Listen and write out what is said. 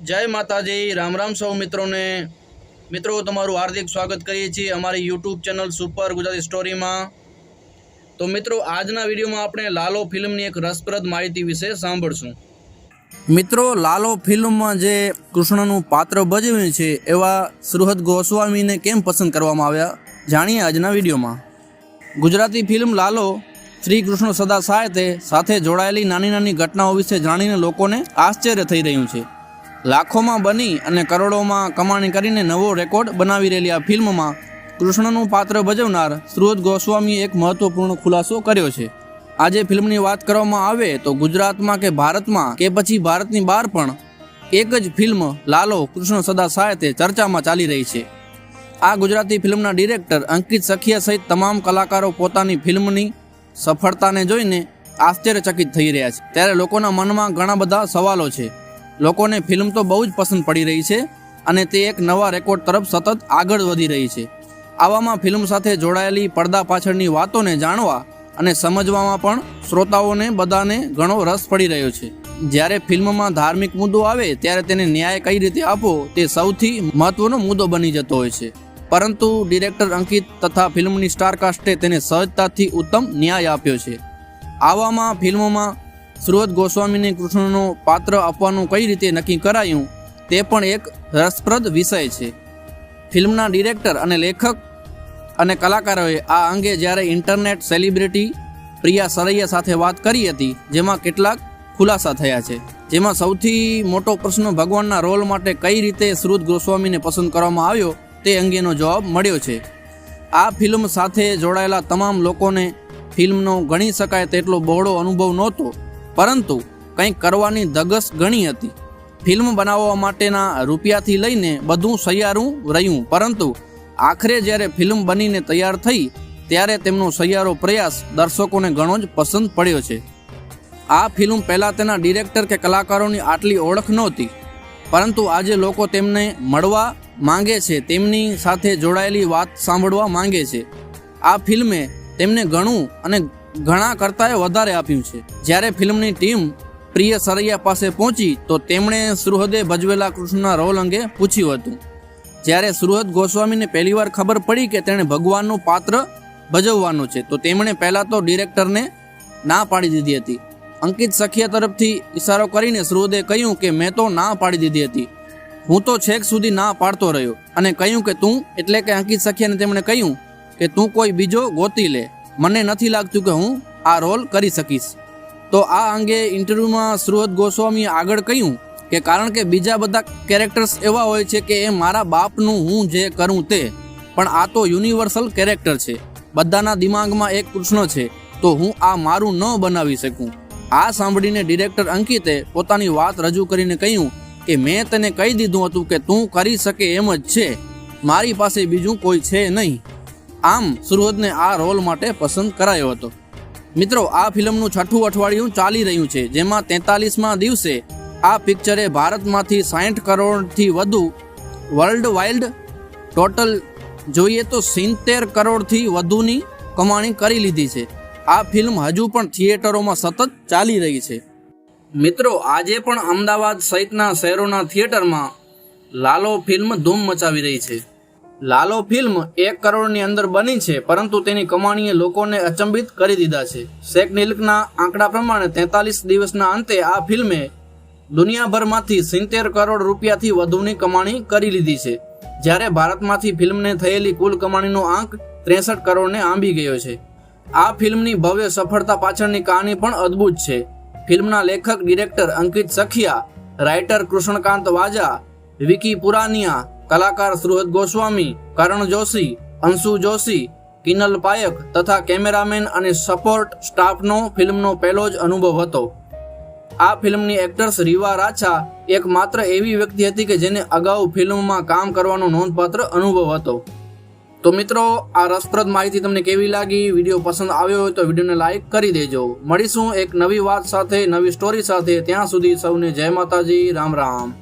जय माताजी। राम राम सौ मित्रों ने। मित्रों तमारू हार्दिक स्वागत करिए छीए अमारी YouTube channel super Gujarati story में। तो मित्रों आजना विडियो में आपणे लालो फिल्मनी एक रसप्रद माहिती विषे सांभळशुं। मित्रों लालो फिल्म में जे कृष्णनु पात्र भजव्युं छे एवा सुहृद गोस्वामी ने केम पसंद करवामां आव्या जाणीए आजना विडियो में। गुजराती फिल्म लालो श्री कृष्ण सदा साहित्य साथे जोड़ायेली नानी नानी घटनाओं विषे जाणीने लोकोने आश्चर्य थई रह्युं छे। लाखों में बनी और करोड़ों में कमाणी करीने नवो रेकॉर्ड बनावी रहेली आ फिल्म में कृष्णनु पात्र भजवनार सुहृद गोस्वामी एक महत्वपूर्ण खुलासो कर्यो छे। आजे फिल्मनी वात करवामां आवे तो गुजरात में के भारत में के पछी भारतनी बहार पण एक ज फिल्म लालो कृष्ण सदा साहित्य चर्चा में चाली रही है। आ गुजराती फिल्मना डिरेक्टर अंकित सखिया सहित तमाम कलाकारों पोतानी फिल्मनी सफलता ने जोईने आश्चर्यचकित थई रह्या छे। त्यारे लोकोना मनमा घणा बधा सवालों छे। लोकोने फिल्म तो बहु ज पसंद पड़ी रही है अने ते एक नवा रेकॉर्ड तरफ सतत आगळ वधी रही है। आवामां फिल्म साथे जोड़ायेली પડદા पाछळनी वातोने जाणवा अने समजवामां पण श्रोताओने बधाने घणो रस पड़ी रह्यो छे। ज्यारे फिल्ममां धार्मिक मुद्दो आवे त्यारे तेने न्याय कई रीते आपो ते सौथी महत्वनो मुद्दो बनी जतो होय छे, परंतु डिरेक्टर अंकित तथा फिल्मनी स्टारकास्टे तेने सहजताथी उत्तम न्याय आप्यो छे। आवामां फिल्ममां सुहृद गोस्वामी ने कृष्णनो पात्र आपवानुं कई रीते नक्की करायुं ते पण एक रसप्रद विषय छे। फिल्मना डिरेक्टर अने लेखक अने कलाकारोए आ अंगे ज्यारे इंटरनेट सेलिब्रिटी प्रिया सरैया साथे वात करी हती जेमां केटलाक खुलासा थया छे। जेमां सौथी मोटो प्रश्न भगवानना रोल माटे कई रीते सुहृद गोस्वामीने पसंद करवामां આવ્યો તે અંગેનો જવાબ મળ્યો છે। આ ફિલ્મ સાથે જોડાયેલા તમામ લોકોને ફિલ્મનો ગણી શકાય તેટલો બહોળો અનુભવ નહોતો, પરંતુ કંઈક કરવાની ધગશ ઘણી હતી। ફિલ્મ બનાવવા માટેના રૂપિયાથી લઈને બધું સૈયારું રહ્યું, પરંતુ આખરે જ્યારે ફિલ્મ બનીને તૈયાર થઈ ત્યારે તેમનો સૈયારો પ્રયાસ દર્શકોને ઘણો જ પસંદ પડ્યો છે। આ ફિલ્મ પહેલાં તેના ડિરેક્ટર કે કલાકારોની આટલી ઓળખ નહોતી, પરંતુ આજે લોકો તેમને મળવા માંગે છે, તેમની સાથે જોડાયેલી વાત સાંભળવા માંગે છે। આ ફિલ્મે તેમને ઘણું અને ઘણા કરતાંય વધારે આપ્યું છે। જ્યારે ફિલ્મની ટીમ પ્રિય સરૈયા પાસે પહોંચી તો તેમણે સુહૃદે ભજવેલા કૃષ્ણના રોલ અંગે પૂછ્યું હતું। જ્યારે સુહૃદ ગોસ્વામીને પહેલીવાર ખબર પડી કે તેણે ભગવાનનું પાત્ર ભજવવાનું છે તો તેમણે પહેલાં તો ડિરેક્ટરને ના પાડી દીધી હતી। અંકિત સખિયા તરફથી ઇશારો કરીને સુહૃદે કહ્યું કે મેં તો ના પાડી દીધી હતી, હું તો છેક સુધી ના પાડતો રહ્યો અને કહ્યું કે તું એટલે કે અંકિત સખિયાને તેમણે કહ્યું કે તું કોઈ બીજો ગોતી લે, મને નથી લાગતું કે હું આ રોલ કરી શકીશ। તો આ અંગે ઇન્ટરવ્યુમાં સુહૃદ ગોસ્વામીએ આગળ કહ્યું કે કારણ કે બીજા બધા કેરેક્ટર્સ એવા હોય છે કે એ મારા બાપનું હું જે કરું તે, પણ આ તો યુનિવર્સલ કેરેક્ટર છે, બધાના દિમાગમાં એક કૃષ્ણ છે, તો હું આ મારું ન બનાવી શકું। આ સાંભળીને ડિરેક્ટર અંકિતે પોતાની વાત રજૂ કરીને કહ્યું કે મેં તને કહી દીધું હતું કે તું કરી શકે એમ જ છે, મારી પાસે બીજું કોઈ છે નહીં। આમ સુહૃદને આ રોલ માટે પસંદ કરાયો હતો। મિત્રો આ ફિલ્મનું છઠ્ઠું અઠવાડિયું ચાલી રહ્યું છે, જેમાં 43મા દિવસે આ પિક્ચરે ભારતમાંથી 60 કરોડથી વધુ વર્લ્ડ વાઇડ ટોટલ જોઈએ તો 70 કરોડથી વધુની કમાણી કરી લીધી છે। આ ફિલ્મ હજુ પણ થિયેટરોમાં સતત ચાલી રહી છે। મિત્રો આજે પણ અમદાવાદ સહિતના શહેરોના થિયેટરમાં લાલો ફિલ્મ ધૂમ મચાવી રહી છે। લાલો ફિલ્મ 1 કરોડની અંદર બની છે, પરંતુ તેની કમાણીએ લોકોને અચંબિત કરી દીધા છે। શેખ નિલકના આંકડા પ્રમાણે 43 દિવસના અંતે આ ફિલ્મે દુનિયાભરમાંથી 70 કરોડ રૂપિયાથી વધુની કમાણી કરી લીધી છે, જ્યારે ભારતમાંથી ફિલ્મને થયેલી કુલ કમાણીનો આંક 63 કરોડને આંબી ગયો છે। આ ફિલ્મની ભવ્ય સફળતા પાછળની કહાની પણ અદ્ભુત છે। ફિલ્મના લેખક ડિરેક્ટર અંકિત સખિયા, રાઇટર કૃષ્ણકાંત વાજા, વિકી પુરાનિયા, કલાકાર સુહૃદ ગોસ્વામી, કરણ જોશી, અંશુ જોશી, કિનલ પાયક તથા કેમેરામેન અને સપોર્ટ સ્ટાફનો ફિલ્મનો પહેલો જ અનુભવ હતો। આ ફિલ્મની એક્ટર્સ રીવા રાછા એકમાત્ર એવી વ્યક્તિ હતી કે જેને અગાઉ ફિલ્મમાં કામ કરવાનો નોંધપાત્ર અનુભવ હતો। तो मित्रों आ रसप्रद माहिती तमने केवी लागी? विडियो पसंद आव्यो होय तो विडियोने लाइक करी देजो। मळीशुं एक नवी वात साथे, नवी स्टोरी साथे। त्यां सुधी सौने जय माताजी, राम राम।